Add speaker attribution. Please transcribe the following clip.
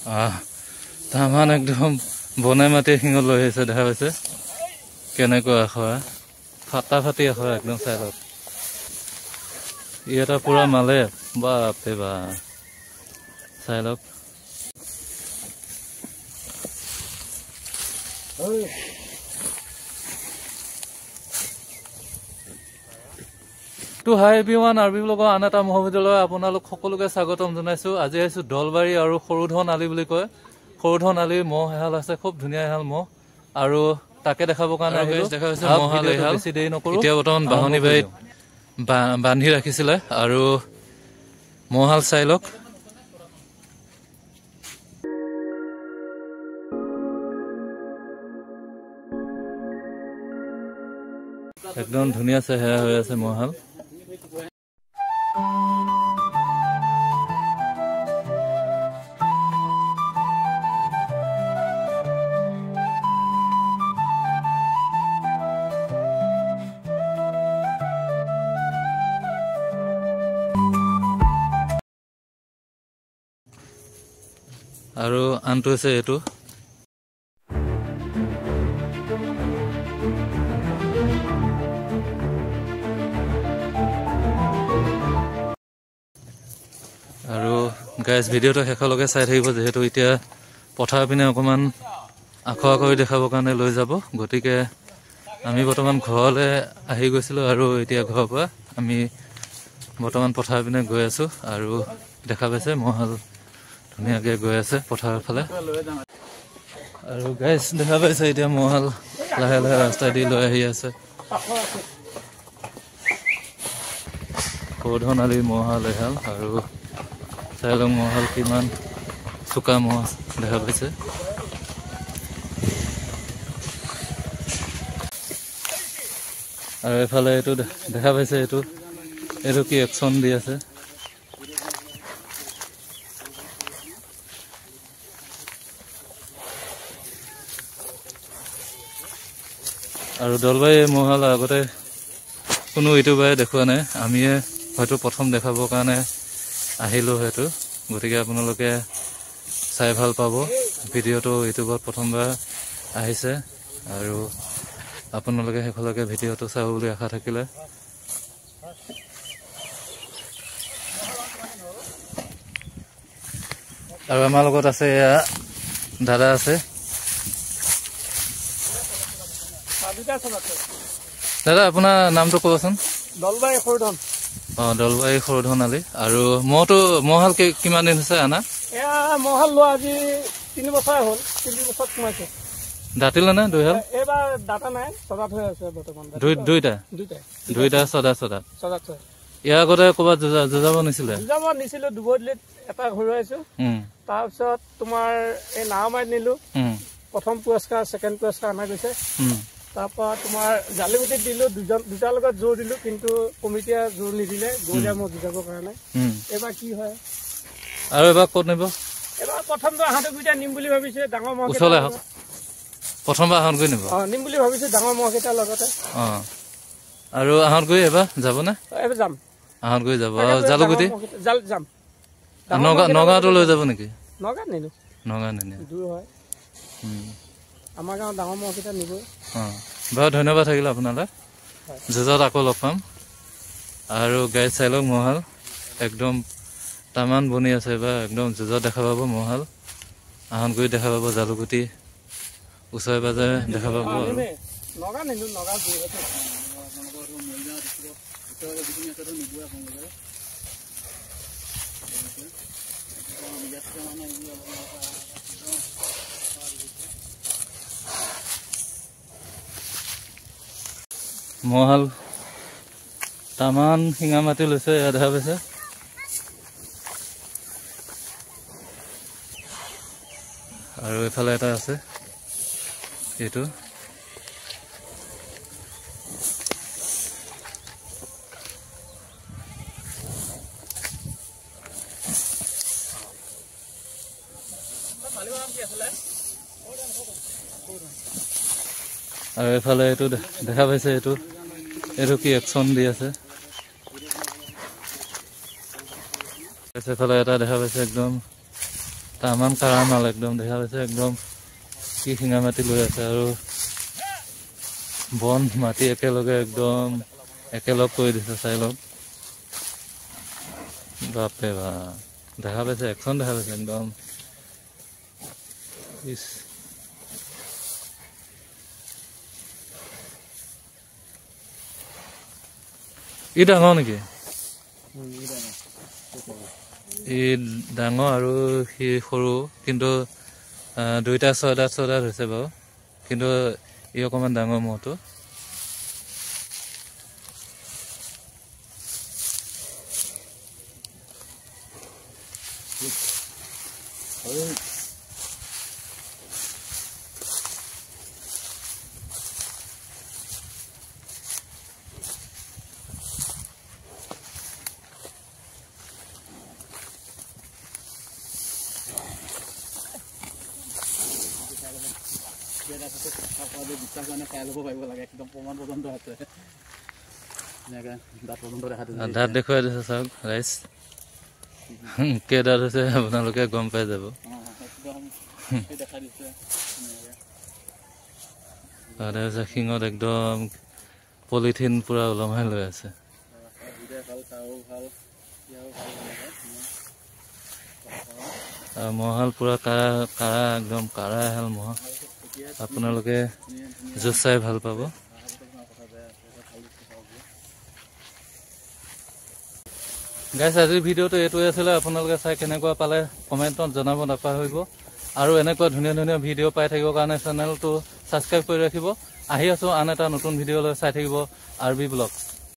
Speaker 1: তামান একদম বনাই মাটি শিঙত লৈ আহিছে দেখা পাইছে কেনেকুৱা আখৰা ফাটা ফাটি আখৰা একদম চাই লওক ই এটা পুৰা মালে বাপে বা চাই লওক তো হাই এভৰিৱান আৰবি ব্লগৰ আন এটা মহাবিদ্যালয় আপোনালোক সকলোকে স্বাগতম জনাইছো আজি আহিছো দলবাৰী আৰু সৰুধন আলি বুলি কয় সৰুধন আলিৰ মহ এহাল আছে খুব ধুনীয়া এহাল মহ আৰু তাকে দেখাবৰ কাৰণে দেখা হৈছে মহাল এহাল বেছি দেৰি নকৰো এতিয়া বৰ্তমান বাহনী বাৰীত বান্ধি ৰাখিছিলে আৰু মহাল চাই লওক একদম ধুনীয়া চেহেৰা হৈ আছে মহাল আৰু আনটো আছে এইটো আৰু গাইজ ভিডিঅ'টো শেষলৈকে চাই থাকিব যিহেতু এতিয়া পথাৰ পিনে অকণমান আখৰ কৰি দেখাবৰ কাৰণে লৈ যাব গতিকে আমি বৰ্তমান ঘৰলৈ আহি গৈছিলোঁ আৰু এতিয়া ঘৰৰ পৰা আমি বৰ্তমান পথাৰ পিনে গৈ আছোঁ আৰু দেখা পাইছে মহাল ধুনীয়াকৈ গৈ আছে পথাৰৰ ফালে আৰু গাইজ দেখা পাইছে এতিয়া মহাল লাহে লাহে ৰাস্তা দি লৈ আহি আছে সৰুধন আলিৰ মহাল এহাল আৰু চাই লওক মহাল কিমান চোকা মহ দেখা পাইছে আৰু এইফালে এইটো দেখা পাইছে এইটো কি একশ্যন দি আছে আৰু দলবাৰী মহাল আগতে কোনো ইউটিউবাৰে দেখুওৱা নাই আমিয়ে হয়তো প্ৰথম দেখাবৰ কাৰণে আহিলোঁ হয়তো গতিকে আপোনালোকে চাই ভাল পাব ভিডিঅ'টো ইউটিউবত প্ৰথমবাৰ আহিছে আৰু আপোনালোকে শেষলৈকে ভিডিঅ'টো চাব বুলি আশা থাকিলে আৰু আমাৰ লগত আছে এয়া দাদা আছে দাদা আপোনাৰ নামটো ক'বচোন
Speaker 2: দলবাৰী সৰুধন
Speaker 1: দলবাৰী সৰুধন আলি আৰু মহাল কিমান দিন হৈছে আনা
Speaker 2: এয়া মহাল লোৱা আজি 3 বছৰ হ'ল 3 বছৰত সোমাইছে
Speaker 1: দাঁতিলে নে দুইহাল
Speaker 2: এইবাৰ দাঁতা নাই চদাত হৈ আছে বৰ্তমান
Speaker 1: দুইটা চদাত ইয়াৰ আগতে ক'ৰবাত যুঁজাব
Speaker 2: নিছিলো দুবৰিত এটা ঘূৰাইছো তাৰপিছত তোমাৰ এই নাওমাৰীত নিলো প্ৰথম পুৰস্কাৰ ছেকেণ্ড পুৰস্কাৰ অনা গৈছে তাৰপৰা তোমাৰ জালিগুটিত দিলো দুটাৰ লগত জোৰ দিলো কিন্তু কমিটিয়ে জোৰ নিদিলে গৌৰীয়া মহ যুঁজাবৰ কাৰণে এইবাৰ কি হয়
Speaker 1: আৰু এবাৰ ক'ত নিব
Speaker 2: এবাৰ প্ৰথমটো আহঁতকেইটা নিম বুলি ভাবিছে ডাঙৰ মহ
Speaker 1: ওচৰলৈ আহক প্ৰথমবাৰ আহঁতগুৰি নিব
Speaker 2: নিম বুলি ভাবিছো ডাঙৰ মহকেইটাৰ লগতে
Speaker 1: আৰু আহঁতগুৰি এবাৰ যাবনে
Speaker 2: এবাৰ যাম
Speaker 1: আহঁতগুৰি যাব জালুগুটি
Speaker 2: যাম
Speaker 1: নগাঁৱতো লৈ যাব নেকি
Speaker 2: নগাঁৱত নিলো
Speaker 1: নগাঁও নিনিয়ে
Speaker 2: দূৰ হয় আমাৰ গাঁৱত ডাঙৰ মহকেইটা নিব
Speaker 1: বাৰু ধন্যবাদ থাকিল আপোনালৈ যুঁজত আকৌ লগ পাম আৰু গাইড চাই লওক মহাল একদম তামান বনি আছে বা একদম যুঁজত দেখা পাব মহাল আহঁতগুৰিত দেখা পাব জালুগুটি ওচৰে পাজৰে দেখা পাব মহাল তামান শিঙা মাটি লৈছে এয়া দেখা পাইছে আৰু এইফালে এটা আছে এইটো আৰু এইফালে এইটো দেখা পাইছে এইটো কি একশ্যন দি আছে এইফালে এটা দেখা পাইছে একদম তামান কাৰা মাল একদম দেখা পাইছে একদম কি শিঙা মাটি লৈ আছে আৰু বন মাটি একেলগে একদম একেলগ কৰি দিছে চাই লওক বাপৰে বাপ দেখা পাইছে একচন দেখা পাইছে একদম ই ডাঙৰ নেকি ই ডাঙৰ আৰু সি সৰু কিন্তু দুইটা ছয়দাত হৈছে বাৰু কিন্তু ই অকণমান ডাঙৰ মহটো দাঁত দেখুৱাই দিছে চাওক ৰাইজ কেইদাঁত হৈছে আপোনালোকে গম পাই যাব শিঙত একদম পলিথিন পুৰা ওলমাই লৈ আছে মহাল পুৰা কাৰা একদম কাৰা এহাল মহ আপোনালোকে জুচ চাই ভাল পাব গাইছ আজিৰ ভিডিঅ'টো এইটোৱে আছিলে আপোনালোকে চাই কেনেকুৱা পালে কমেণ্টত জনাব নাপাহৰিব আৰু এনেকুৱা ধুনীয়া ধুনীয়া ভিডিঅ' পাই থাকিবৰ কাৰণে চেনেলটো ছাবস্ক্ৰাইব কৰি ৰাখিব আহি আছোঁ আন এটা নতুন ভিডিঅ'লৈ চাই থাকিব RB ব্লগছ